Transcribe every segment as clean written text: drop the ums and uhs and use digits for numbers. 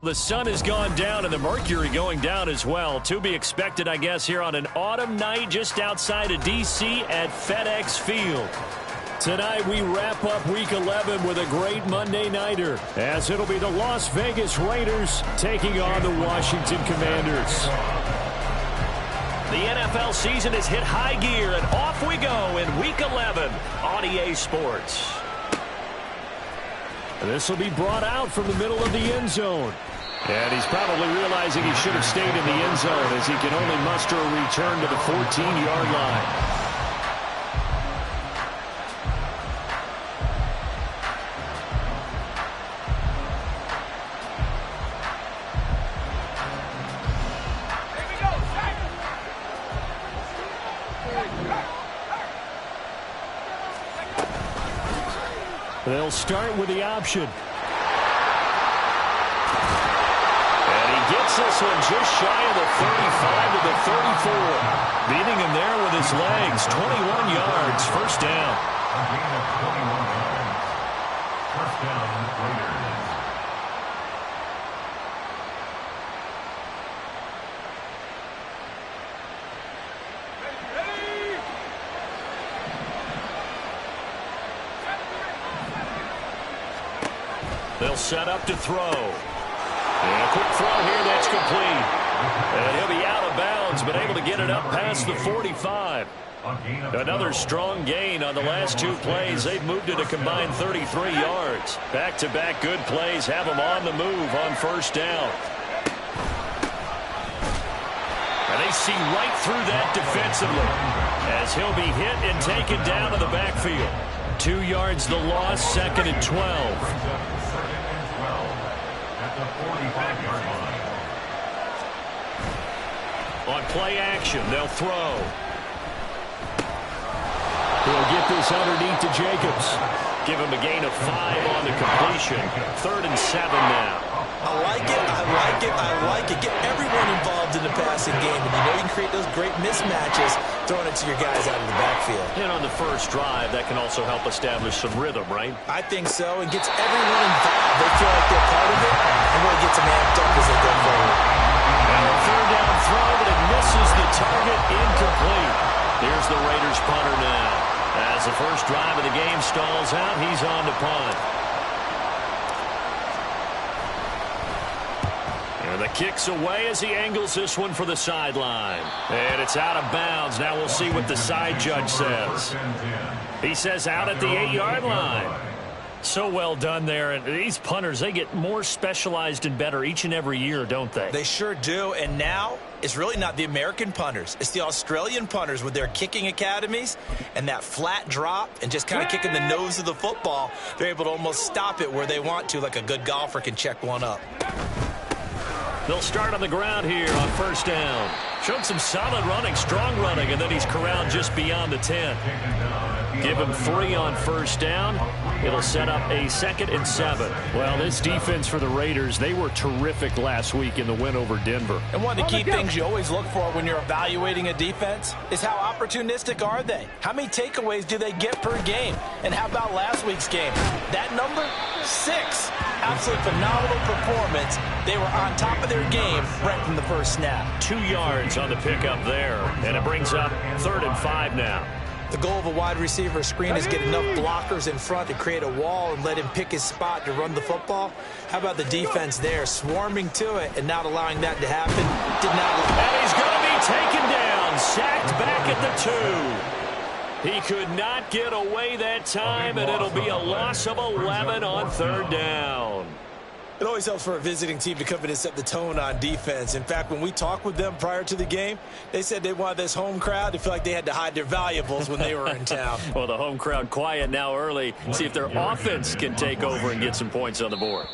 The sun has gone down and the mercury going down as well. To be expected, I guess, here on an autumn night just outside of D.C. at FedEx Field. Tonight we wrap up Week 11 with a great Monday Nighter, as it'll be the Las Vegas Raiders taking on the Washington Commanders. The NFL season has hit high gear, and off we go in Week 11 on EA Sports. This will be brought out from the middle of the end zone. And he's probably realizing he should have stayed in the end zone, as he can only muster a return to the 14-yard line. They'll start with the option. And he gets this one just shy of the 35 to the 34. Beating him there with his legs. 21 yards, first down. A gain of 21 yards. First down, Raiders. They'll set up to throw. And a quick throw here, that's complete. And he'll be out of bounds, but able to get it up past the 45. Another strong gain on the last two plays. They've moved it a combined 33 yards. Back-to-back good plays have them on the move on first down. And they see right through that defensively, as he'll be hit and taken down to the backfield. 2 yards the loss, second and 12. On play action, they'll throw. He'll get this underneath to Jacobs. Give him a gain of 5 on the completion. 3rd and 7 now. I like it, I like it, I like it. Get everyone involved in the passing game, and you know you can create those great mismatches throwing it to your guys out of the backfield. And on the first drive, that can also help establish some rhythm, right? I think so, and gets everyone involved. They feel like they're part of it, and really gets them amped up as they go forward. And a 3rd down throw, but it misses the target, incomplete. Here's the Raiders punter now. As the first drive of the game stalls out, he's on to punt. And the kick's away as he angles this one for the sideline. And it's out of bounds. Now we'll see what the side judge says. He says out at the 8-yard line. So well done there. And these punters, they get more specialized and better each and every year, don't they? They sure do. And now it's really not the American punters. It's the Australian punters with their kicking academies and that flat drop and just kind of kicking the nose of the football. They're able to almost stop it where they want to, like a good golfer can check one up. They'll start on the ground here on first down. Showed some solid running, strong running, and then he's corralled just beyond the 10. Give him 3 on first down. It'll set up a 2nd and 7. Well, this defense for the Raiders, they were terrific last week in the win over Denver. And one of the key things you always look for when you're evaluating a defense is how opportunistic are they? How many takeaways do they get per game? And how about last week's game? That number, 6. absolutely phenomenal performance. They were on top of their game right from the first snap. 2 yards on the pickup there, and it brings up 3rd and 5 now. The goal of a wide receiver screen is get enough blockers in front to create a wall and let him pick his spot to run the football. How about the defense there, swarming to it and not allowing that to happen? Did not. And he's going to be taken down, sacked back at the 2. He could not get away that time, and it'll be a loss of 11 on 3rd down. It always helps for a visiting team to come in and set the tone on defense. In fact, when we talked with them prior to the game, they said they wanted this home crowd to feel like they had to hide their valuables when they were in town. Well, the home crowd quiet now early. See if their offense can take over and get some points on the board.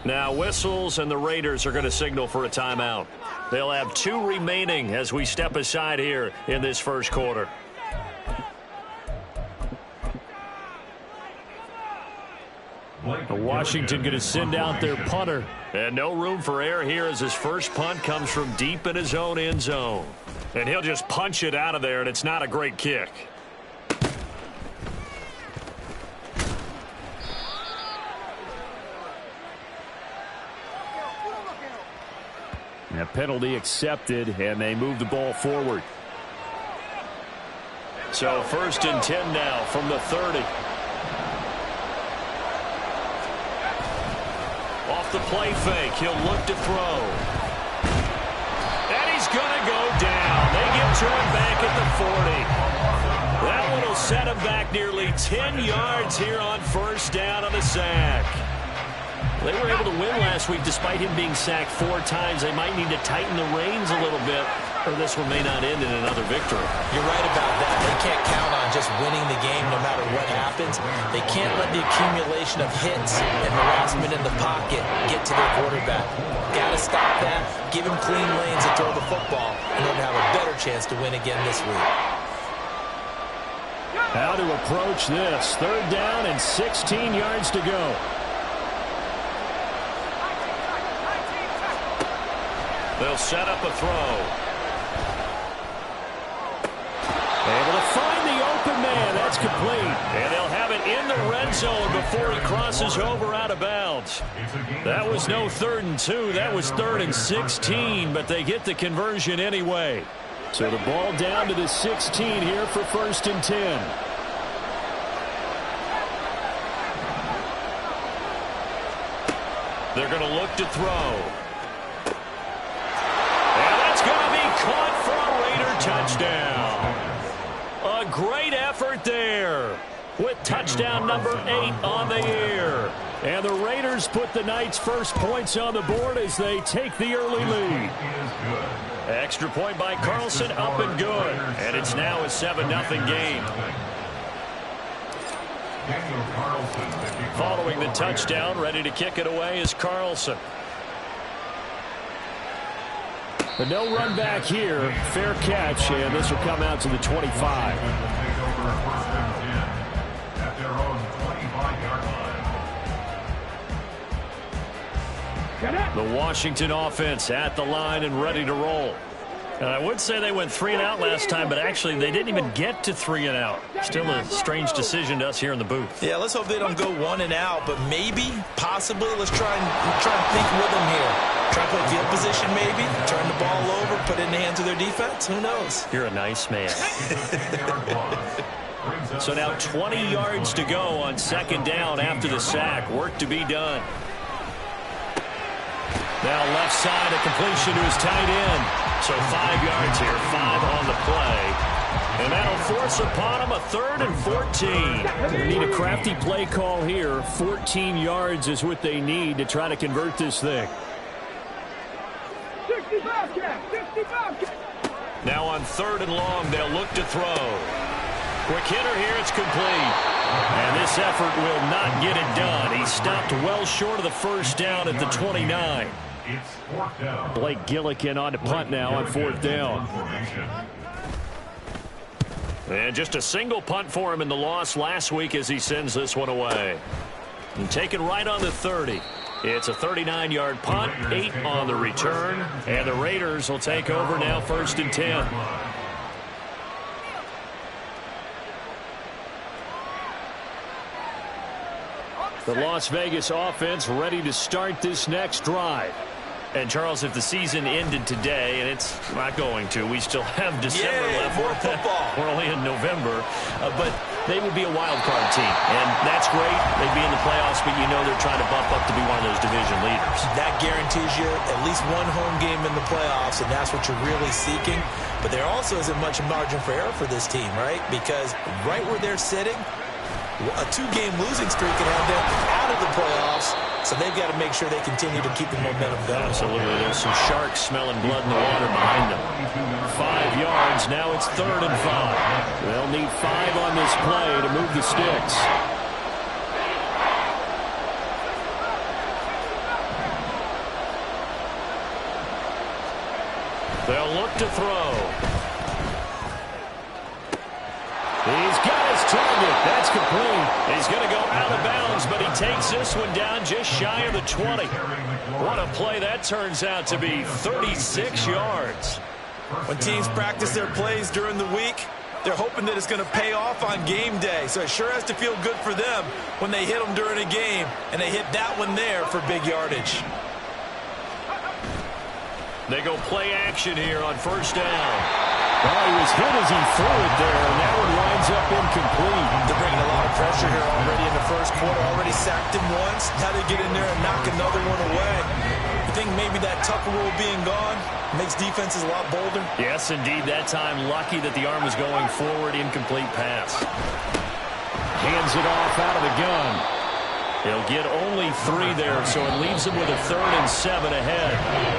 Now whistles, and the Raiders are going to signal for a timeout. They'll have 2 remaining as we step aside here in this first quarter. Washington going to send out their punter. And no room for error here as his first punt comes from deep in his own end zone. And he'll just punch it out of there, and it's not a great kick. A penalty accepted, and they move the ball forward. So 1st and 10 now from the 30. Off the play fake, he'll look to throw. And he's going to go down. They get to him back at the 40. That one will set him back nearly 10 yards here on 1st down on the sack. They were able to win last week despite him being sacked 4 times. They might need to tighten the reins a little bit, or this one may not end in another victory. You're right about that. They can't count on just winning the game no matter what happens. They can't let the accumulation of hits and harassment in the pocket get to their quarterback. Got to stop that. Give him clean lanes to throw the football in order to have a better chance to win again this week. How to approach this. 3rd down and 16 yards to go. They'll set up a throw. Able to find the open man. That's complete. And they'll have it in the red zone before he crosses over out of bounds. That was no 3rd and 2. That was 3rd and 16, but they get the conversion anyway. So the ball down to the 16 here for 1st and 10. They're going to look to throw. Caught for a Raider touchdown. A great effort there with touchdown number 8 on the year. And the Raiders put the night's first points on the board as they take the early lead. Extra point by Carlson, up and good. And it's now a 7-0 game. Following the touchdown, ready to kick it away is Carlson. But no run back here. Fair catch, and this will come out to the 25. The Washington offense at the line and ready to roll. And I would say they went 3 and out last time, but actually they didn't even get to 3 and out. Still a strange decision to us here in the booth. Yeah, let's hope they don't go 1 and out, but maybe, possibly, let's try and think with them here. Try to play field position maybe, turn the ball over, put it in the hands of their defense. Who knows? You're a nice man. So now 20 yards to go on 2nd down after the sack. Work to be done. Now left side, a completion to his tight end. So 5 yards here, 5 on the play. And that'll force upon him a 3rd and 14. They need a crafty play call here. 14 yards is what they need to try to convert this thing. Now on 3rd and long, they'll look to throw. Quick hitter here, it's complete. And this effort will not get it done. He stopped well short of the 1st down at the 29. Blake Gillikin on to punt now on 4th down. And just a single punt for him in the loss last week as he sends this one away. And taken right on the 30. It's a 39-yard punt, 8 on the return, and the Raiders will take over now 1st and 10. The Las Vegas offense ready to start this next drive. And, Charles, if the season ended today, and it's not going to, we still have December left. More football. We're only in November. But they would be a wild card team. And that's great. They'd be in the playoffs, but you know they're trying to bump up to be one of those division leaders. That guarantees you at least one home game in the playoffs, and that's what you're really seeking. But there also isn't much margin for error for this team, right? Because right where they're sitting, a 2-game losing streak can have them out of the playoffs, so they've got to make sure they continue to keep the momentum going. Absolutely. There's some sharks smelling blood in the water behind them. 5 yards. Now it's 3rd and 5. They'll need 5 on this play to move the sticks. They'll look to throw. He's got his target. That's complete. He's going to go out of bounds, but he takes this one down just shy of the 20. What a play that turns out to be. 36 yards. When teams practice their plays during the week, they're hoping that it's going to pay off on game day. So it sure has to feel good for them when they hit them during a game, and they hit that one there for big yardage. They go play action here on 1st down. Well, he was hit as he threw it there, and that one winds up incomplete. They're bringing a lot of pressure here already in the first quarter. Already sacked him once. Now they get in there and knock another one away. You think maybe that Tucker rule being gone makes defenses a lot bolder? Yes, indeed. That time, lucky that the arm was going forward. Incomplete pass. Hands it off out of the gun. He'll get only 3 there, so it leaves him with a 3rd and 7 ahead.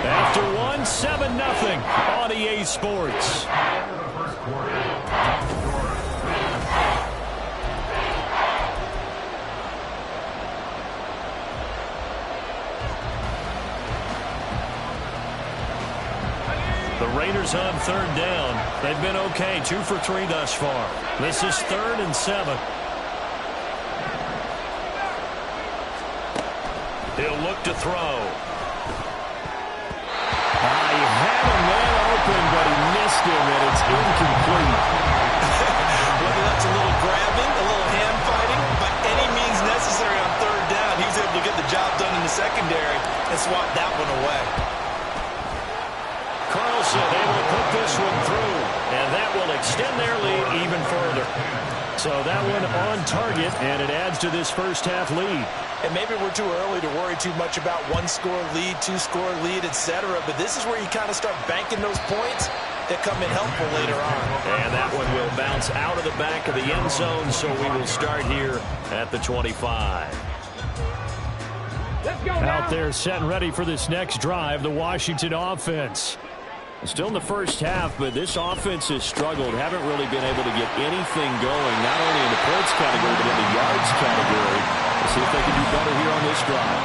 After 1, 7-0 on EA Sports. The Raiders on 3rd down. They've been okay, 2 for 3 thus far. This is 3rd and 7. He'll look to throw. He had a man open, but he missed him, and it's incomplete. Whether that's a little grabbing, a little hand fighting, by any means necessary on 3rd down, he was able to get the job done in the secondary and swat that one away. Carlson able to put this one through, and that will extend their lead even further. So that one on target, and it adds to this first-half lead. And maybe we're too early to worry too much about 1-score lead, 2-score lead, etc. But this is where you kind of start banking those points that come in helpful later on. And that one will bounce out of the back of the end zone, so we will start here at the 25. Let's go out there set and ready for this next drive, the Washington offense. Still in the first half, but this offense has struggled. Haven't really been able to get anything going, not only in the points category, but in the yards category. We'll see if they can do better here on this drive.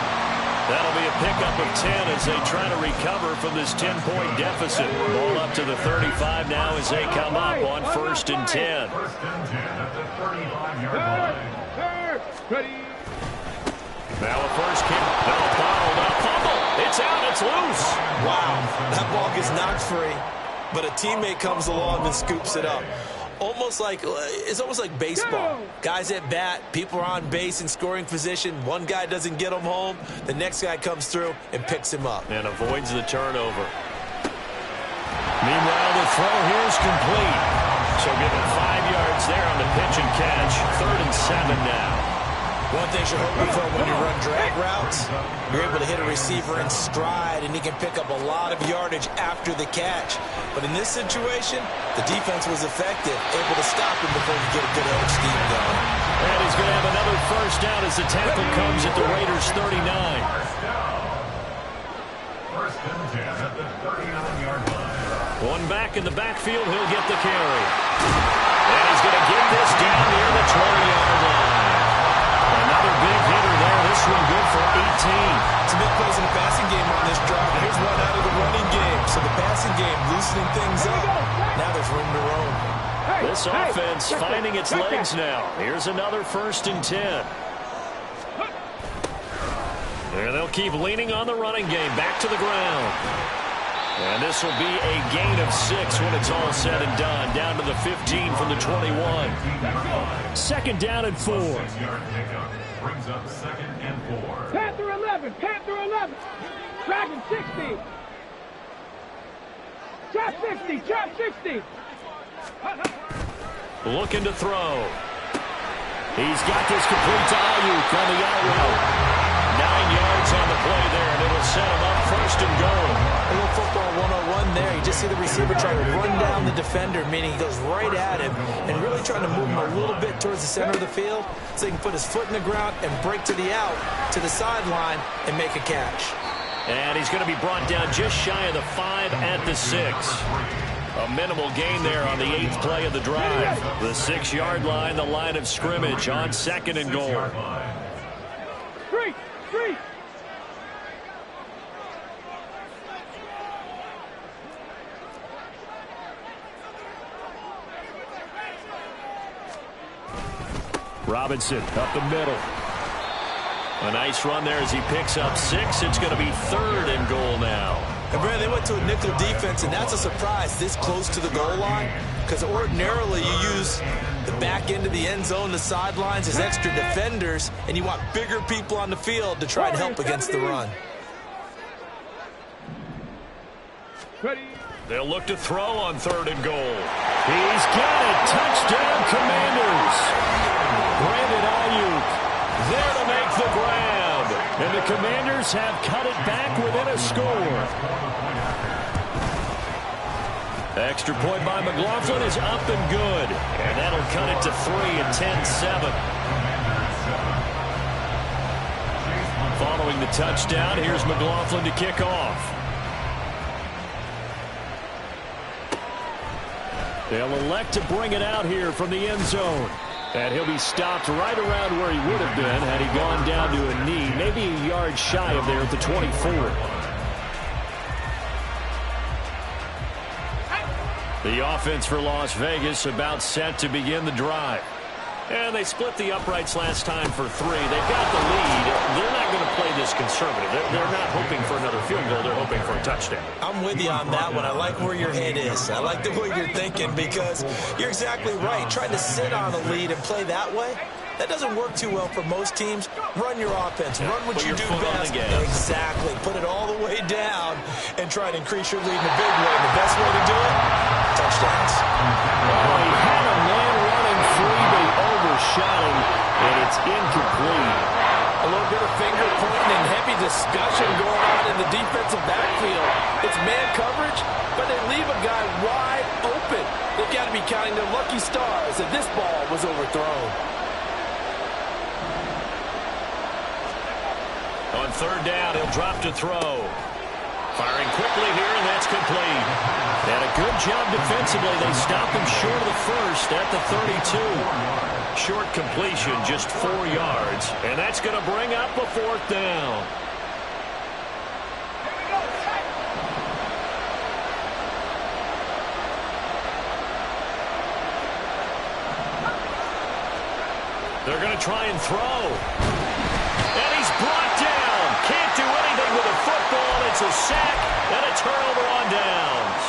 That'll be a pickup of 10 as they try to recover from this 10-point deficit. Ball up to the 35 now as they come up on 1st and 10. 1st and 10 at the 35-yard line. Ready. Now a first kick. Bell bottled up. Fumble. It's out. It's loose. Wow. That ball gets knocked free, but a teammate comes along and scoops it up. It's almost like baseball. Guys at bat, people are on base in scoring position. One guy doesn't get him home. The next guy comes through and picks him up. And avoids the turnover. Meanwhile, the throw here is complete. So give him 5 yards there on the pitch and catch. 3rd and 7 now. One thing you're hoping for when you run drag routes, you're able to hit a receiver in stride, and he can pick up a lot of yardage after the catch. But in this situation, the defense was effective, able to stop him before you get a good edge scheme going. And he's going to have another first down as the tackle comes at the Raiders' 39. First and 10 at the 39-yard line. One back in the backfield, he'll get the carry. And he's going to get this down near the 20-yard line. Another big hitter there. This one good for 18. Some big plays in the passing game on this drive. Here's one out of the running game. So the passing game loosening things up. Now there's room to roam. This offense finding its legs now. Here's another 1st and 10. And they'll keep leaning on the running game. Back to the ground. And this will be a gain of 6 when it's all said and done. Down to the 15 from the 21. 2nd down and 4. Brings up 2nd and 4. Panther 11, Panther 11. Dragon 60. Trap 60, trap 60. Looking to throw. He's got this complete to Ayuk on the out route. 9 yards on the play there, and it'll set him up 1st and goal. A little football 101 there. You just see the receiver trying to run down the defender, meaning he goes right at him and really trying to move him a little bit towards the center of the field so he can put his foot in the ground and break to the out, to the sideline, and make a catch. And he's going to be brought down just shy of the 5 at the 6. A minimal gain there on the 8th play of the drive. The 6-yard line, the line of scrimmage on 2nd and goal. Street, street. Robinson up the middle. A nice run there as he picks up 6. It's going to be 3rd and goal now. And Brad, they went to a nickel defense, and that's a surprise this close to the goal line, because ordinarily you use the back end of the end zone, the sidelines as extra defenders, and you want bigger people on the field to try and help against the run. Ready. They'll look to throw on 3rd and goal. He's got it. Touchdown, Commanders. Brandon Ayuk there to make the grab. And the Commanders have cut it back within a score. The extra point by McLaughlin is up and good. And that'll cut it to 3 at 10-7. Following the touchdown, here's McLaughlin to kick off. They'll elect to bring it out here from the end zone. And he'll be stopped right around where he would have been had he gone down to a knee, maybe a yard shy of there at the 24. The offense for Las Vegas about set to begin the drive. And they split the uprights last time for 3. They've got the lead. They're not going to play this conservative. They're not hoping for another field goal. They're hoping for a touchdown. I'm with you on that one. I like where your head is. I like the way you're thinking because you're exactly right. Trying to sit on a lead and play that way, that doesn't work too well for most teams. Run your offense. Run what you do best. Exactly. Put it all the way down and try to increase your lead in a big way. The best way to do it, touchdowns. Well, he had a man running free, but he overshot him, and it's incomplete. A little bit of finger pointing and heavy discussion going on in the defensive backfield. It's man coverage, but they leave a guy wide open. They've got to be counting their lucky stars that this ball was overthrown. On 3rd down, he'll drop to throw. Firing quickly here, and that's complete. And a good job defensively. They stop him short of the 1st at the 32. Short completion, just 4 yards. And that's going to bring up a 4th down. They're going to try and throw. And he's brought down. Can't do anything with a football. It's a sack and a turnover on downs.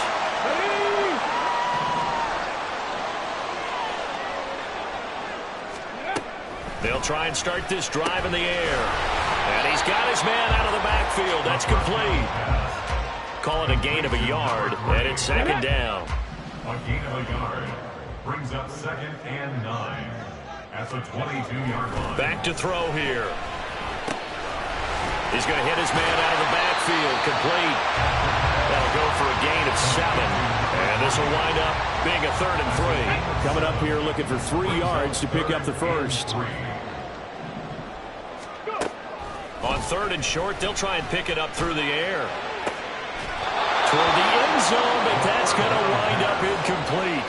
They'll try and start this drive in the air. And he's got his man out of the backfield. That's complete. Call it a gain of a yard, and it's 2nd down. A gain of a yard brings up 2nd and 9 at the 22-yard line. Back to throw here. He's going to hit his man out of the backfield. Complete. That'll go for a gain of 7. And this will wind up being a 3rd and 3. Coming up here looking for 3 yards to pick up the 1st. On 3rd and short, they'll try and pick it up through the air. Toward the end zone, but that's going to wind up incomplete.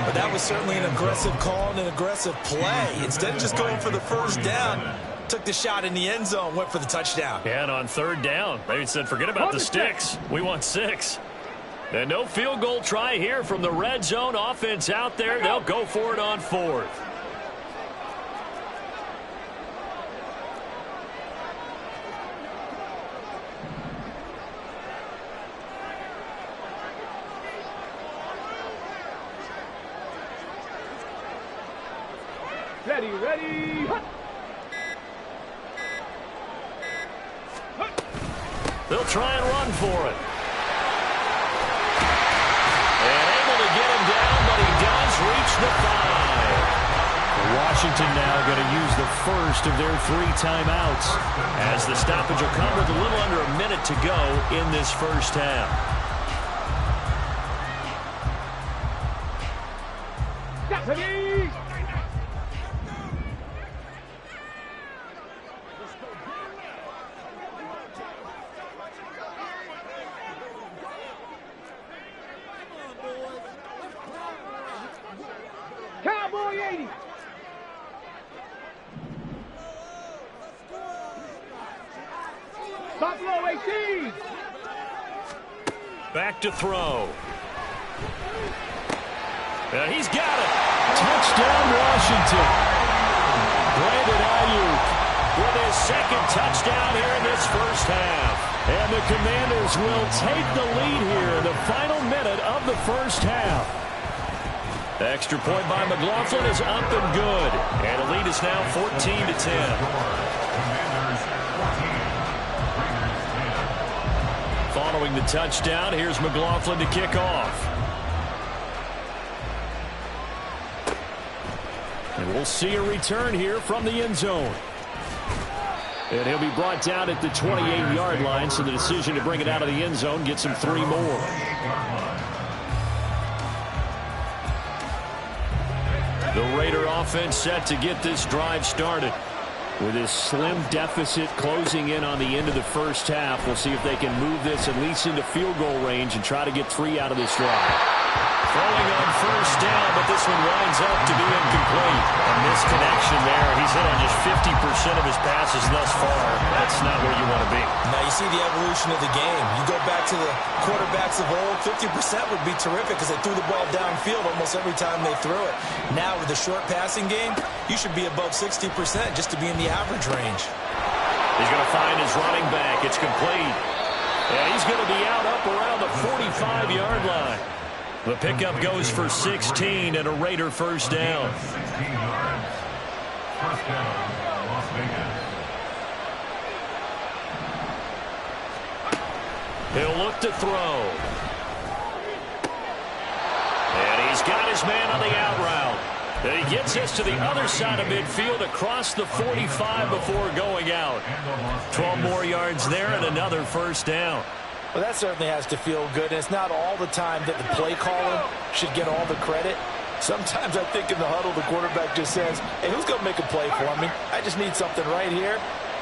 But that was certainly an aggressive call and an aggressive play. Instead of just going for the 1st down, took the shot in the end zone, went for the touchdown. And on 3rd down, they said, forget about the sticks. We want 6. And no field goal try here from the red zone. Offense out there. They'll go for it on 4th. ready. They'll try and run for it. And able to get him down, but he does reach the 5. Washington now going to use the first of their 3 timeouts, as the stoppage will come with a little under a minute to go in this first half. Ready. Cowboy 80. Buffalo 18. Back to throw. And he's got it. Touchdown, Washington. Brandon Ayuk with his second touchdown here in this first half. And the Commanders will take the lead here in the final minute of the first half. The extra point by McLaughlin is up and good. And the lead is now 14-10. Following the touchdown, here's McLaughlin to kick off. And we'll see a return here from the end zone. And he'll be brought down at the 28-yard line, so the decision to bring it out of the end zone gets him 3 more. The Raider offense set to get this drive started. With this slim deficit closing in on the end of the first half, we'll see if they can move this at least into field goal range and try to get 3 out of this drive. Throwing on first down, but this one winds up to be incomplete. A misconnection there. He's hit on just 50% of his passes thus far. That's not where you want to be. Now you see the evolution of the game. You go back to the quarterbacks of old, 50% would be terrific because they threw the ball downfield almost every time they threw it. Now with the short passing game, you should be above 60% just to be in the average range. He's going to find his running back. It's complete. And he's going to be out up around the 45-yard line. The pickup goes for 16 and a Raider first down. 16 yards. First down, Las Vegas. He'll look to throw. And he's got his man on the out route. And he gets us to the other side of midfield across the 45 before going out. 12 more yards there and another first down. Well, that certainly has to feel good, and it's not all the time that the play caller should get all the credit. Sometimes I think in the huddle, the quarterback just says, hey, who's going to make a play for me? I just need something right here.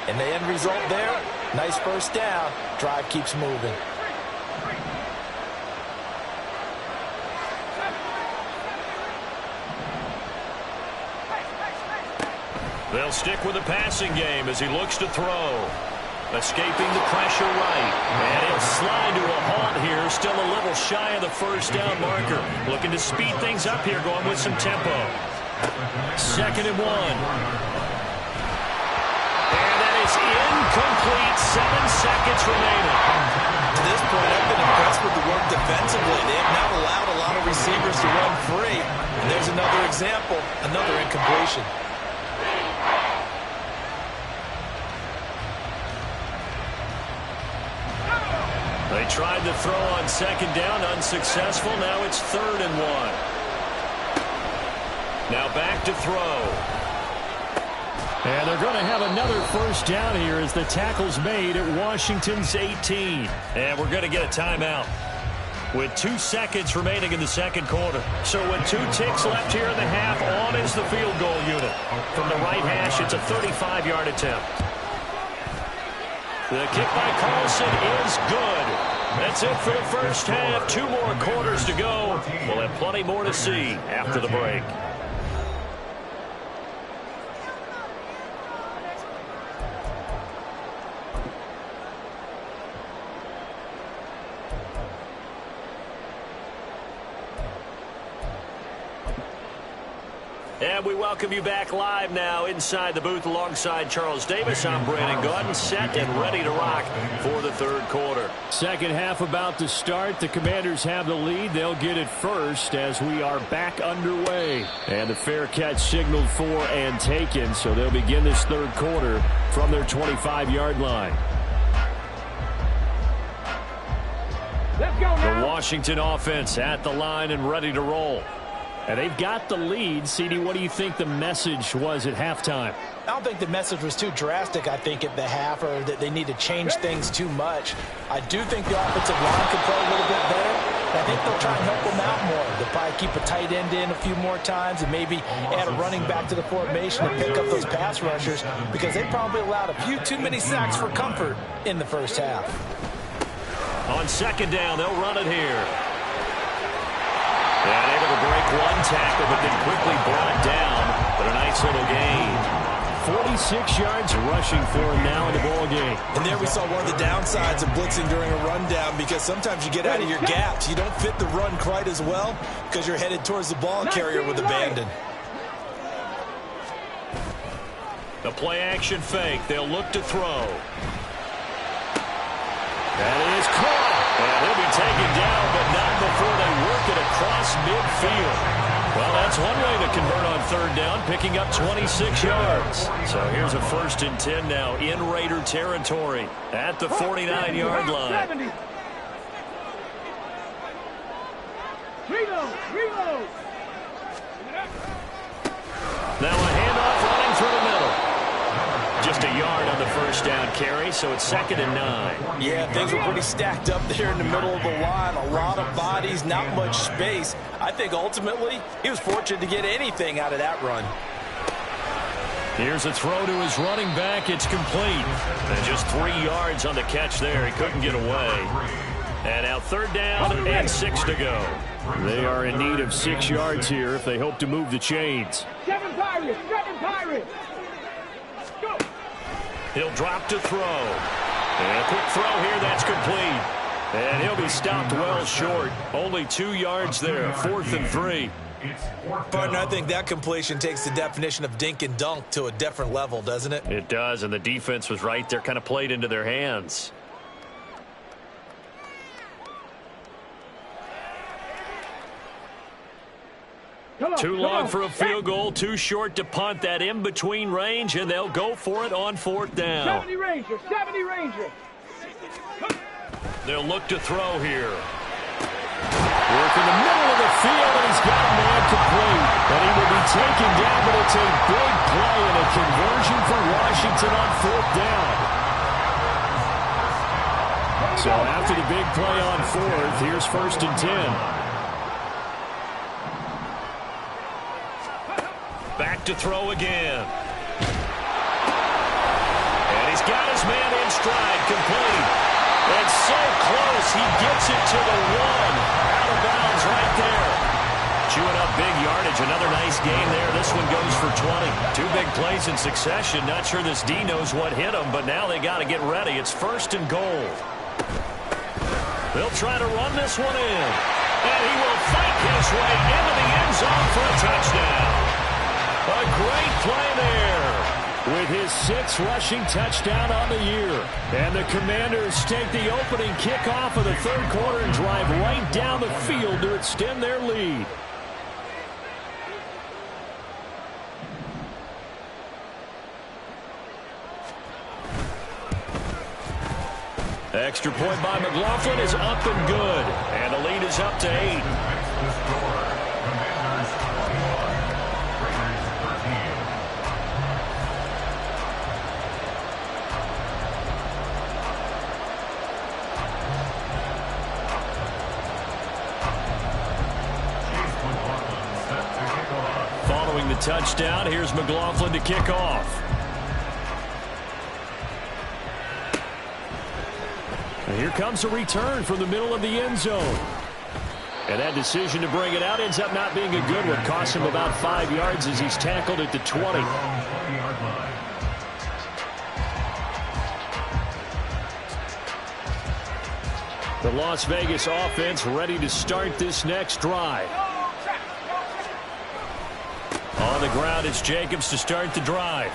And the end result there, nice first down. Drive keeps moving. They'll stick with the passing game as he looks to throw. Escaping the pressure right. And he'll slide to a halt here. Still a little shy of the first down marker. Looking to speed things up here, going with some tempo. 2nd and 1. And that is incomplete. 7 seconds remaining. To this point, I've been impressed with the work defensively. They have not allowed a lot of receivers to run free. And there's another example, another incompletion. They tried to throw on 2nd down, unsuccessful. Now it's 3rd and 1. Now back to throw. And they're going to have another first down here as the tackle's made at Washington's 18. And we're going to get a timeout with 2 seconds remaining in the second quarter. So with 2 ticks left here in the half, on is the field goal unit. From the right hash, it's a 35-yard attempt. The kick by Carlson is good. That's it for the first half. 2 more quarters to go. We'll have plenty more to see after the break. And we welcome you back live now inside the booth alongside Charles Davis. I'm Brandon Gaudin, set and ready to rock for the third quarter. Second half about to start. The Commanders have the lead. They'll get it first as we are back underway. And the fair catch signaled for and taken, so they'll begin this third quarter from their 25-yard line. Let's go now. The Washington offense at the line and ready to roll. And they've got the lead. CD, what do you think the message was at halftime? I don't think the message was too drastic, I think, at the half, or that they need to change things too much. I do think the offensive line could play a little bit better. I think they'll try and help them out more. They'll probably keep a tight end in a few more times and maybe add a running back to the formation and pick up those pass rushers, because they probably allowed a few too many sacks for comfort in the first half. On second down, they'll run it here. And able to break one tackle, but then quickly brought down. But a nice little gain. 46 yards rushing for him now in the ball game. And there we saw one of the downsides of blitzing during a rundown, because sometimes you get out of your gaps. You don't fit the run quite as well because you're headed towards the ball carrier with abandon. The play action fake. They'll look to throw. That is caught. And he'll be taken down, but not before they work it across midfield. Well, that's one way to convert on third down, picking up 26 yards. So here's a 1st and 10 now in Raider territory at the 49-yard line. Reload. Now a handoff running through the middle. Just a yard on the first down carry, so it's 2nd and 9. Yeah, things were pretty stacked up there in the middle of the line. A lot of bodies, not much space. I think ultimately he was fortunate to get anything out of that run. Here's a throw to his running back. It's complete. And just 3 yards on the catch there. He couldn't get away. And now 3rd down and 6 to go. They are in need of 6 yards here if they hope to move the chains. 7 Pirates. Go. He'll drop to throw. And a quick throw here, that's complete. And he'll be stopped well short. Only 2 yards there, 4th and 3. Partner, I think that completion takes the definition of dink and dunk to a different level, doesn't it? It does, and the defense was right there, kind of played into their hands. Too long for a field goal, too short to punt. That in-between range, and they'll go for it on 4th down. 70 Ranger. They'll look to throw here. Work in the middle of the field, and he's got a man complete. And he will be taken down, but it's a big play and a conversion for Washington on 4th down. So after the big play on 4th, here's 1st and 10. Back to throw again. And he's got his man in stride, complete. And so close, he gets it to the 1. Out of bounds right there. Chewing up big yardage. Another nice gain there. This one goes for 20. 2 big plays in succession. Not sure this D knows what hit him, but now they got to get ready. It's 1st and goal. They'll try to run this one in. And he will fight his way into the end zone for a touchdown. A great play there with his 6th rushing touchdown on the year. And the Commanders take the opening kickoff of the third quarter and drive right down the field to extend their lead. Extra point by McLaughlin is up and good. And the lead is up to 8. Following the touchdown, here's McLaughlin to kick off. And here comes a return from the middle of the end zone. And that decision to bring it out ends up not being a good one. Costs him about 5 yards as he's tackled at the 20. The Las Vegas offense ready to start this next drive. On the ground, it's Jacobs to start the drive.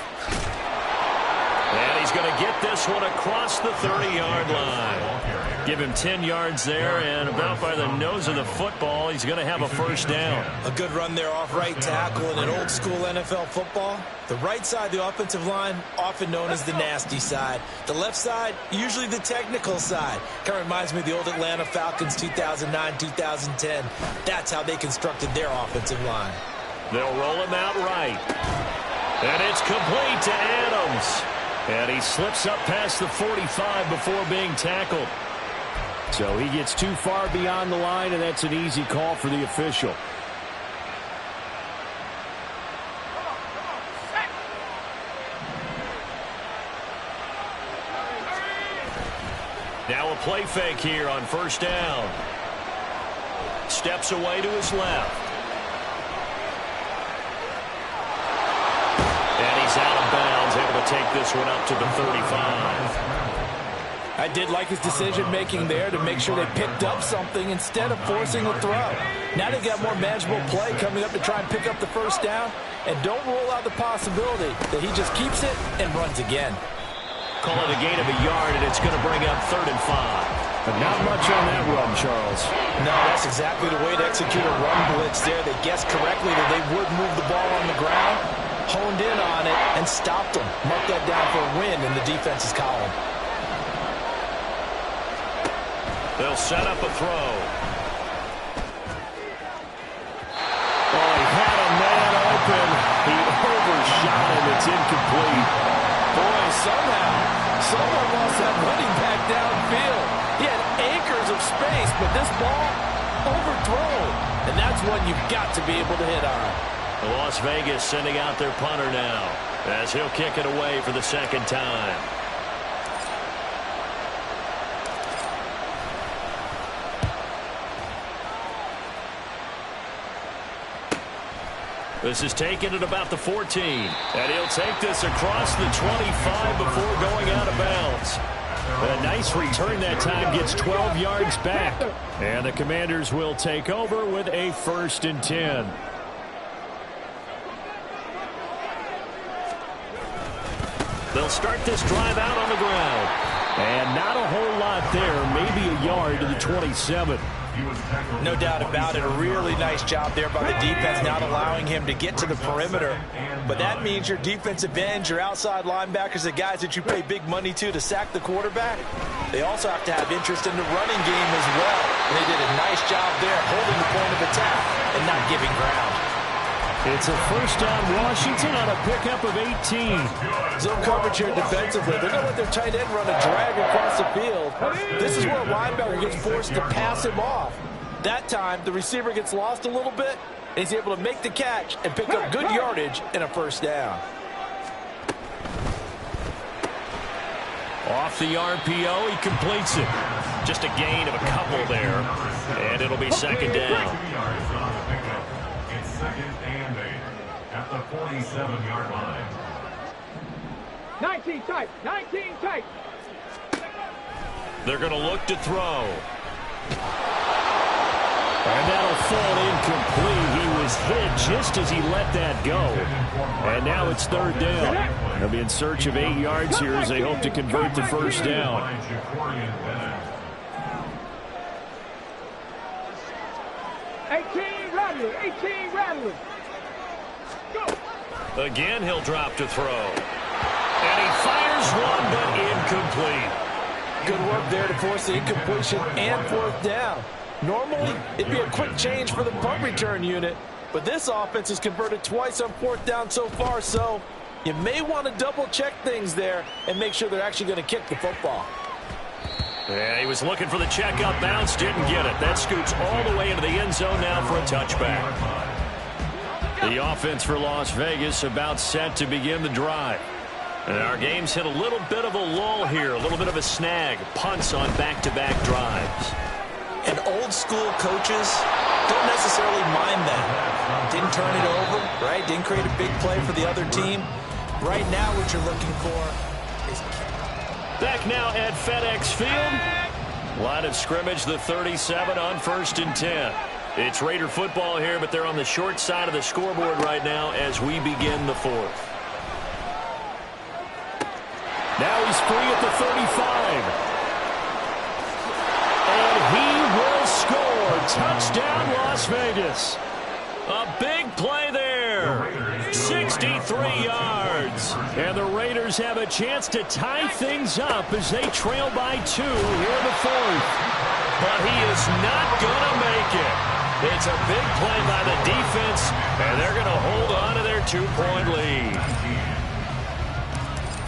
And he's going to get this one across the 30-yard line. Give him 10 yards there, and about by the nose of the football, he's going to have a first down. A good run there off right tackle in an old-school NFL football. The right side of the offensive line, often known as the nasty side. The left side, usually the technical side. Kind of reminds me of the old Atlanta Falcons 2009-2010. That's how they constructed their offensive line. They'll roll him out right. And it's complete to Adams. And he slips up past the 45 before being tackled. So he gets too far beyond the line, and that's an easy call for the official. Now a play fake here on first down. Steps away to his left. And he's out of bounds, able to take this one up to the 35. I did like his decision-making there to make sure they picked up something instead of forcing a throw. Now they've got more manageable play coming up to try and pick up the first down. And don't rule out the possibility that he just keeps it and runs again. Call it a gain of a yard, and it's going to bring up 3rd and 5. But not much on that run, Charles. No, that's exactly the way to execute a run blitz there. They guessed correctly that they would move the ball on the ground, honed in on it, and stopped them. Mark that down for a win in the defense's column. They'll set up a throw. Oh, he had a man open. He overshot him. It's incomplete. Boy, someone lost that running back downfield. He had acres of space, but this ball overthrown. And that's one you've got to be able to hit on. Las Vegas sending out their punter now as he'll kick it away for the second time. This is taken at about the 14. And he'll take this across the 25 before going out of bounds. A nice return that time, gets 12 yards back. And the Commanders will take over with a 1st and 10. They'll start this drive out on the ground. And not a whole lot there, maybe a yard to the 27. No doubt about it. A really nice job there by the defense, not allowing him to get to the perimeter. But that means your defensive ends, your outside linebackers, the guys that you pay big money to sack the quarterback, they also have to have interest in the running game as well. And they did a nice job there holding the point of attack and not giving ground. It's a first down Washington on a pickup of 18. Zone coverage here defensively. They're going to let their tight end run a drag across the field. This is where a linebacker gets forced to pass him off. That time, the receiver gets lost a little bit, and he's able to make the catch and pick up good yardage and a first down. Off the RPO, he completes it. Just a gain of a couple there, and it'll be second down. It's 2nd and 8 at the 47-yard line. 19 tight, 19 tight. They're going to look to throw. And that'll fall incomplete. He was hit just as he let that go. And now it's 3rd down. They'll be in search of 8 yards here as they hope to convert the first down. 18 rattling, 18 rattling. Go. Again, he'll drop to throw. And he fires one, but incomplete. Good work there to force the incompletion and 4th down. Normally, it'd be a quick change for the punt return unit, but this offense has converted twice on 4th down so far, so you may want to double-check things there and make sure they're actually going to kick the football. Yeah, he was looking for the check-up bounce, didn't get it. That scoots all the way into the end zone now for a touchback. The offense for Las Vegas about set to begin the drive. And our game's hit a little bit of a lull here, a little bit of a snag. Punts on back-to-back drives. And old-school coaches don't necessarily mind that. Didn't turn it over, right? Didn't create a big play for the other team. Right now what you're looking for is... Back now at FedEx Field. Line of scrimmage, the 37 on 1st and 10. It's Raider football here, but they're on the short side of the scoreboard right now as we begin the fourth. Now he's free at the 35. And he will score. Touchdown, Las Vegas. A big play there. 63 yards. And the Raiders have a chance to tie things up as they trail by 2 here in the fourth. But he is not going to make it. It's a big play by the defense, and they're going to hold on to their 2-point lead.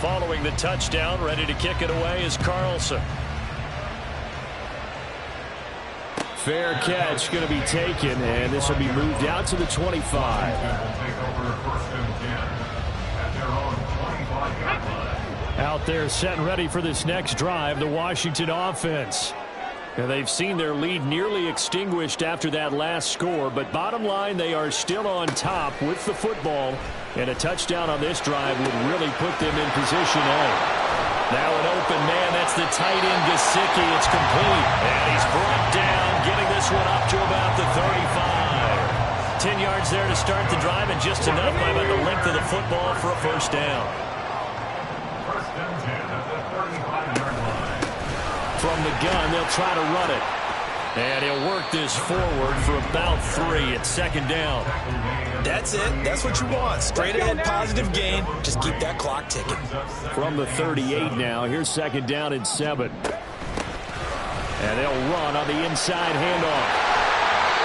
Following the touchdown, ready to kick it away is Carlson. Fair catch going to be taken, and this will be moved out to the 25. Out there set and ready for this next drive, the Washington offense. And they've seen their lead nearly extinguished after that last score, but bottom line, they are still on top with the football, and a touchdown on this drive would really put them in position A. Now an open man, that's the tight end Gesicki. It's complete, and he's brought down, getting this one up to about the 35. 10 yards there to start the drive, and just enough by about the length of the football for a first down. From the gun, they'll try to run it. And he'll work this forward for about 3 at second down. That's it. That's what you want. Straight ahead, positive gain. Just keep that clock ticking. From the 38 now, here's second down and 7. And they'll run on the inside handoff.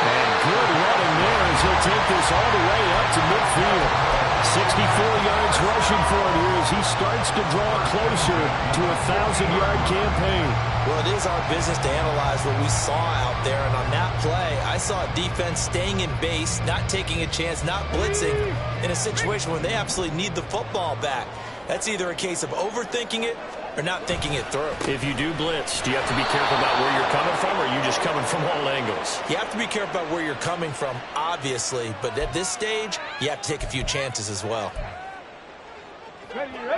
And good running there as he'll take this all the way up to midfield. 64 yards rushing for him here as he starts to draw closer to a 1,000-yard campaign. Well, it is our business to analyze what we saw out there, and on that play, I saw a defense staying in base, not taking a chance, not blitzing, in a situation where they absolutely need the football back. That's either a case of overthinking it or not thinking it through. If you do blitz, do you have to be careful about where you're coming from, or are you just coming from all angles? You have to be careful about where you're coming from, obviously, but at this stage, you have to take a few chances as well.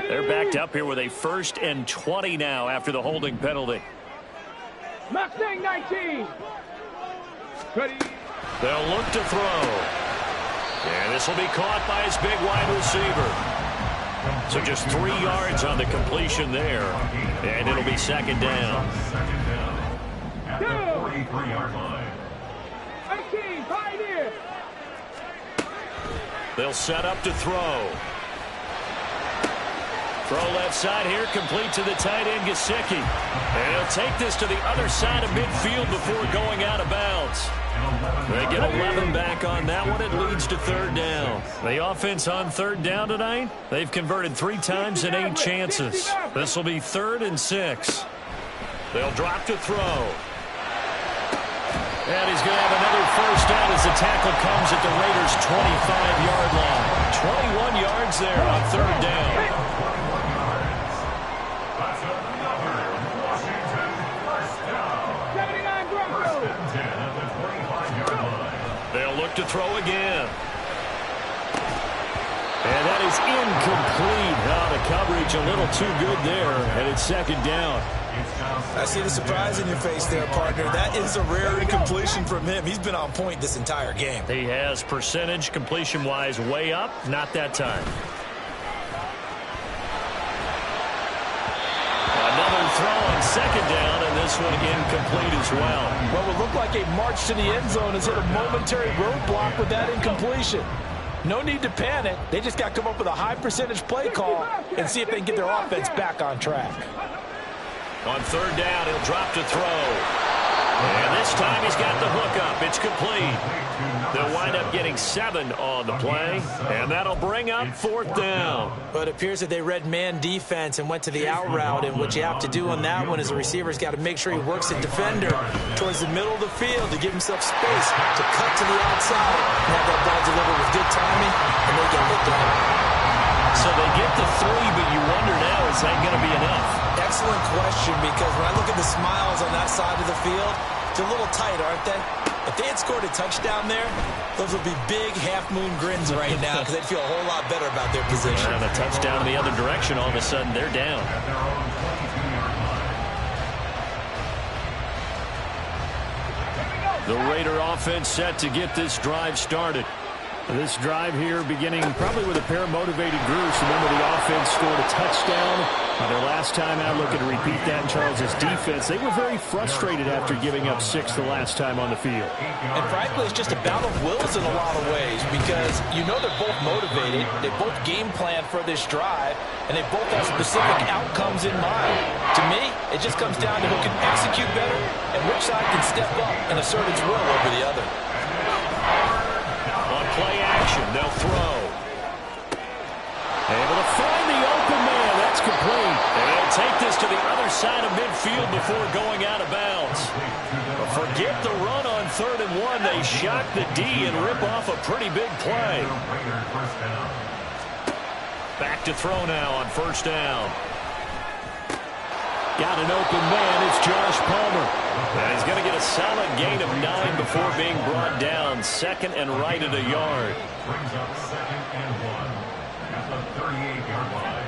They're backed up here with a 1st and 20 now after the holding penalty. Mustang 19. Ready. They'll look to throw. And this will be caught by his big wide receiver. So just 3 yards on the completion there. And it'll be second down. At the 43-yard line. 18, Pioneer. They'll set up to throw. Throw left side here, complete to the tight end, Gesicki. And he'll take this to the other side of midfield before going out of bounds. They get 11 back on that one. It leads to third down. The offense on third down tonight, they've converted 3 times in 8 chances. This will be 3rd and 6. They'll drop to throw. And he's going to have another first down as the tackle comes at the Raiders' 25-yard line. 21 yards there on third down. They'll look to throw again. And that is incomplete. The coverage a little too good there, and it's second down. I see the surprise in your face there, partner. That is a rare incompletion from him. He's been on point this entire game. He has percentage completion-wise way up. Not that time. Another throw on second down, and this one incomplete as well. What would look like a march to the end zone has hit a momentary roadblock with that incompletion. No need to panic. They just got to come up with a high percentage play call and see if they can get their offense back on track. On third down, he'll drop to throw. And this time he's got the hook up. It's complete. They'll wind up getting 7 on the play, and that'll bring up fourth down. But it appears that they read man defense and went to the out route, and what you have to do on that one is the receiver's got to make sure he works the defender towards the middle of the field to give himself space to cut to the outside and have that ball delivered with good timing, and they get it done. So they get the 3, but you wonder now, is that going to be enough? Excellent question, because when I look at the smiles on that side of the field, they're a little tight, aren't they? If they had scored a touchdown there, those would be big half-moon grins right now because they'd feel a whole lot better about their position. And a touchdown in the other direction, all of a sudden they're down. The Raider offense set to get this drive started. This drive here beginning probably with a pair of motivated groups. Remember, the offense scored a touchdown on their last time out. Looking to repeat that in Charles' defense. They were very frustrated after giving up 6 the last time on the field. And frankly, it's just a battle of wills in a lot of ways because you know they're both motivated. They both game plan for this drive, and they both have specific outcomes in mind. To me, it just comes down to who can execute better and which side can step up and assert its will over the other. Play action, they'll throw. Able to find the open man. That's complete. And they'll take this to the other side of midfield before going out of bounds. But forget the run on 3rd and 1. They shock the D and rip off a pretty big play. Back to throw now on 1st down. Got an open man. It's Josh Palmer. And he's going to get a solid gain of 9 before being brought down. 2nd and right at a yard. Brings up 2nd and 1 at the 38-yard line.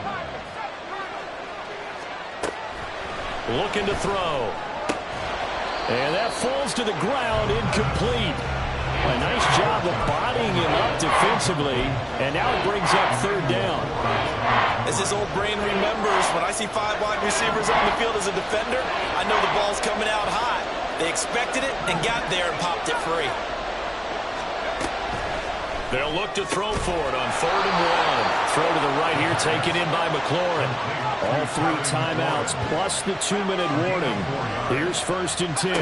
Looking to throw. And that falls to the ground, incomplete. A nice job of bodying him up defensively. And now it brings up 3rd down. As his old brain remembers, when I see 5 wide receivers on the field as a defender, I know the ball's coming out hot. They expected it and got there and popped it free. They'll look to throw for it on 3rd and 1. Throw to the right here, taken in by McLaurin. All 3 timeouts plus the 2-minute warning. Here's 1st and 10.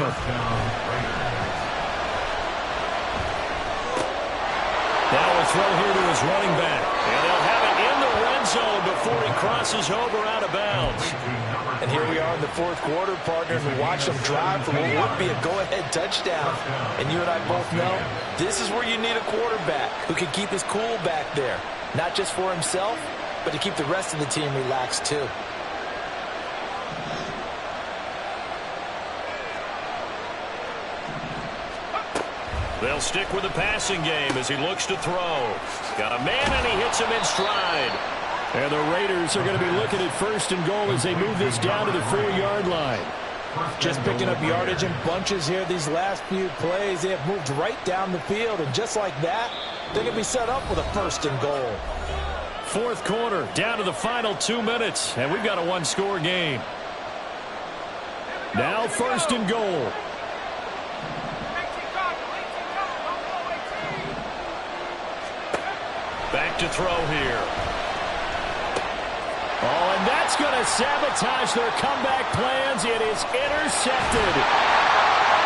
Now a throw here to his running back. And they'll have it in the red zone before he crosses over out of bounds. And here we are in the 4th quarter, partner, and watch them drive for what would be a go-ahead touchdown. And you and I both know this is where you need a quarterback who can keep his cool back there. Not just for himself, but to keep the rest of the team relaxed too. They'll stick with the passing game as he looks to throw. Got a man, and he hits him in stride. And the Raiders are going to be looking at 1st and goal as they move this down to the 4-yard line. Just picking up yardage in bunches here these last few plays. They have moved right down the field, and just like that, they're going to be set up with a 1st and goal. 4th quarter, down to the final 2 minutes, and we've got a 1-score game. Now 1st and goal. Back to throw here. Oh, and that's going to sabotage their comeback plans. It is intercepted.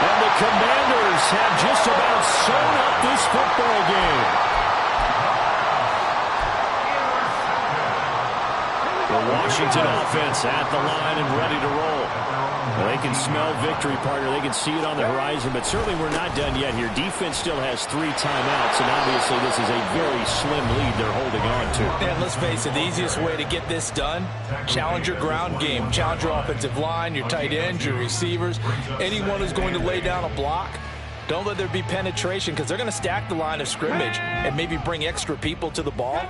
And the Commanders have just about sewn up this football game. The Washington offense at the line and ready to roll. Well, they can smell victory, partner. They can see it on the horizon, but certainly we're not done yet here. Defense still has 3 timeouts, and obviously this is a very slim lead they're holding on to. And let's face it, the easiest way to get this done, challenge your ground game. Challenge your offensive line, your tight ends, your receivers, anyone who's going to lay down a block. Don't let there be penetration because they're going to stack the line of scrimmage and maybe bring extra people to the ball.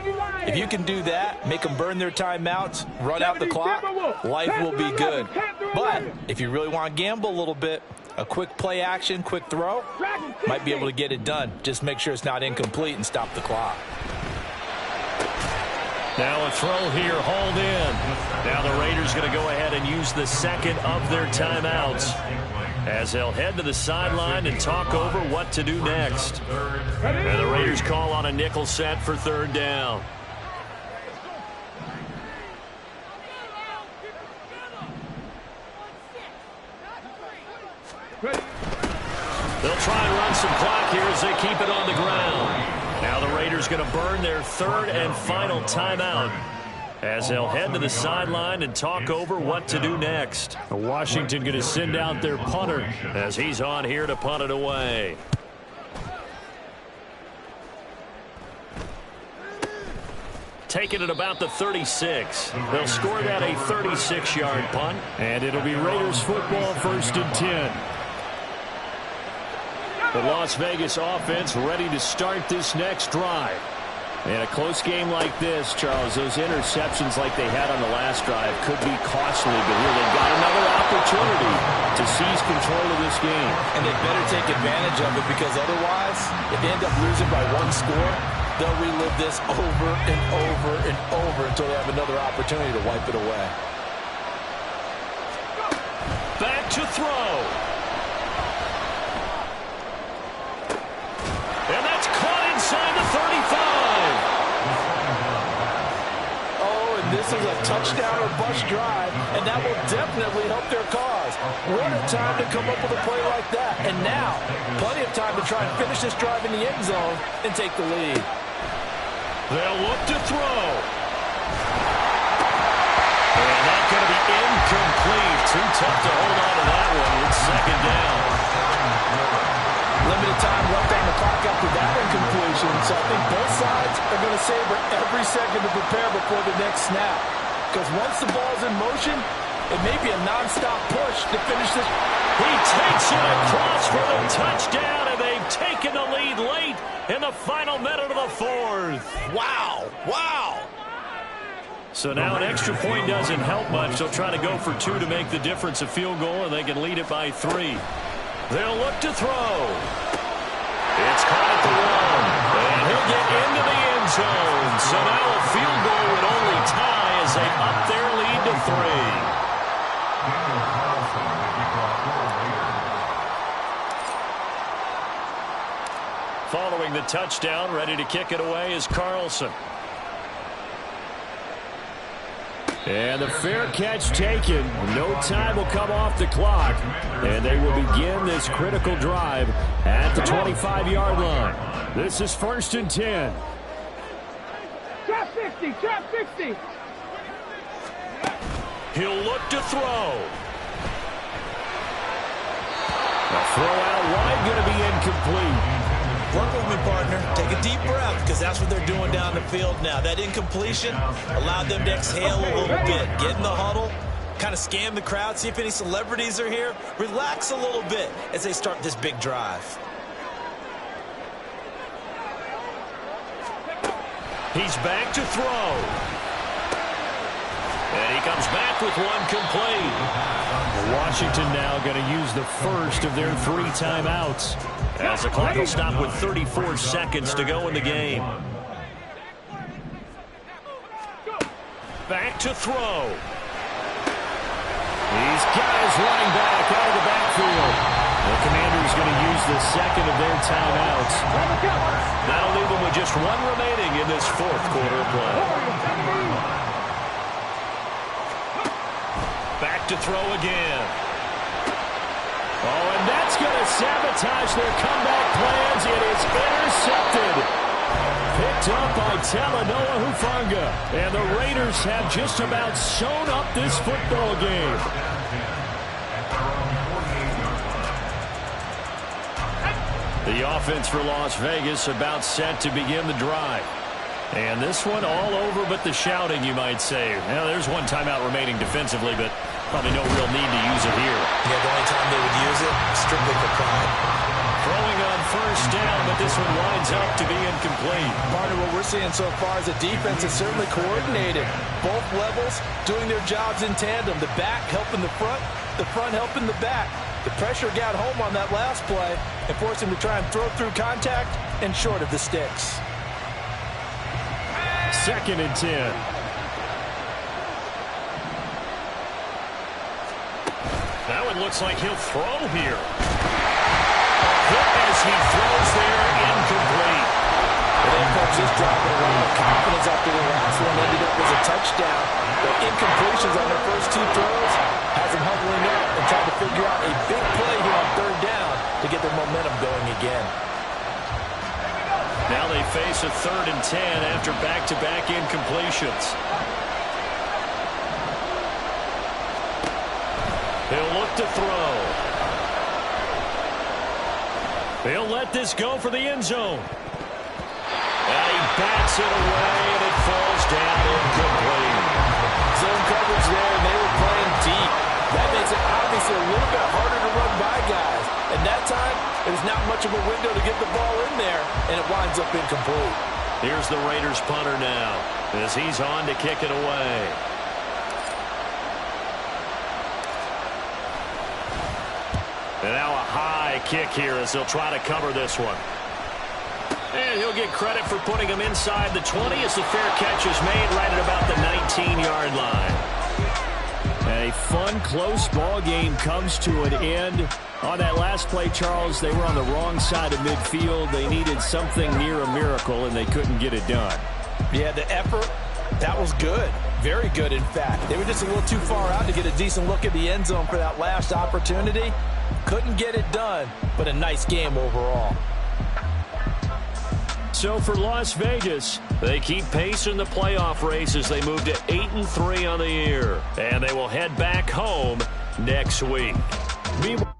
If you can do that, make them burn their timeouts, run out the clock, life will be good. But if you really want to gamble a little bit, a quick play action, quick throw, might be able to get it done. Just make sure it's not incomplete and stop the clock. Now a throw here, hauled in. Now the Raiders going to go ahead and use the 2nd of their timeouts as they'll head to the sideline and talk over what to do next. And the Raiders call on a nickel set for 3rd down. They'll try and run some clock here as they keep it on the ground. Now the Raiders going to burn their 3rd and final timeout as they'll head to the sideline and talk over what to do next. Washington going to send out their punter as he's on here to punt it away. Taking it about the 36. They'll score that a 36-yard punt. And it'll be Raiders football, 1st and 10. The Las Vegas offense ready to start this next drive. And a close game like this, Charles, those interceptions like they had on the last drive could be costly, but here they've got another opportunity to seize control of this game. And they better take advantage of it, because otherwise, if they end up losing by one score, they'll relive this over and over and over until they have another opportunity to wipe it away. Back to throw. And that's caught inside the 35. Oh, and this is a touchdown or bust drive, and that will definitely help their cause. What a time to come up with a play like that. And now, plenty of time to try and finish this drive in the end zone and take the lead. They'll look to throw. And that's going to be incomplete. Too tough to hold on to that one. It's second down. Limited time left on the clock after that incompletion, so I think both sides are going to savor every second to prepare before the next snap. Because once the ball's in motion, it may be a nonstop push to finish this. He takes it across for the touchdown, and they've taken the lead late in the final minute of the fourth. Wow, wow. So now an extra point doesn't help much. They'll try to go for 2 to make the difference a field goal, and they can lead it by 3. They'll look to throw. It's caught at the 1, and he'll get into the end zone. So now a field goal would only tie as they up their lead to 3. Following the touchdown, ready to kick it away is Carlson. And the fair catch taken. No time will come off the clock. And they will begin this critical drive at the 25-yard line. This is 1st and 10. Trap 60, trap 60. He'll look to throw. A throw out wide, going to be incomplete. Work with me, partner. Take a deep breath, because that's what they're doing down the field now. That incompletion allowed them to exhale a little bit. Get in the huddle, kind of scan the crowd, see if any celebrities are here. Relax a little bit as they start this big drive. He's back to throw. And he comes back with one complete. Washington now going to use the first of their 3 timeouts, as the clock will stop with 34 seconds to go in the game. Back to throw. These guys running back out of the backfield. The Commanders going to use the second of their timeouts. That'll leave them with just 1 remaining in this 4th quarter play. Back to throw again. Oh, and that's going to sabotage their comeback plans. It is intercepted. Picked up by Talanoa Hufanga. And the Raiders have just about sewn up this football game. The offense for Las Vegas about set to begin the drive. And this one all over but the shouting, you might say. Now, there's 1 timeout remaining defensively, but probably no real need to use it here. Yeah, the only time they would use it, strictly for pride. Throwing on 1st down, but this one winds up to be incomplete. Partner, what we're seeing so far is the defense is certainly coordinated. Both levels doing their jobs in tandem. The back helping the front helping the back. The pressure got home on that last play and forced him to try and throw through contact and short of the sticks. 2nd and 10. That one looks like he'll throw here. Hit as he throws there, incomplete. And then coaches dropping a lot of confidence after the last one ended up as a touchdown. The incompletions on their first 2 throws has them huddling up and trying to figure out a big play here on 3rd down to get their momentum going again. Now they face a 3rd and 10 after back-to-back incompletions. He'll look to throw. He'll let this go for the end zone. And he bats it away, and it falls down incomplete. Zone coverage there, and they were playing deep. That makes it obviously a little bit harder to run by guys. And that time, there's not much of a window to get the ball in there, and it winds up incomplete. Here's the Raiders punter now as he's on to kick it away. And now a high kick here as they'll try to cover this one. And he'll get credit for putting him inside the 20 as the fair catch is made right at about the 19-yard line. A fun, close ball game comes to an end. On that last play, Charles, they were on the wrong side of midfield. They needed something near a miracle, and they couldn't get it done. Yeah, the effort, that was good. Very good, in fact. They were just a little too far out to get a decent look at the end zone for that last opportunity. Couldn't get it done, but a nice game overall. So for Las Vegas, they keep pace in the playoff race as they move to 8-3 on the year. And they will head back home next week. Meanwhile,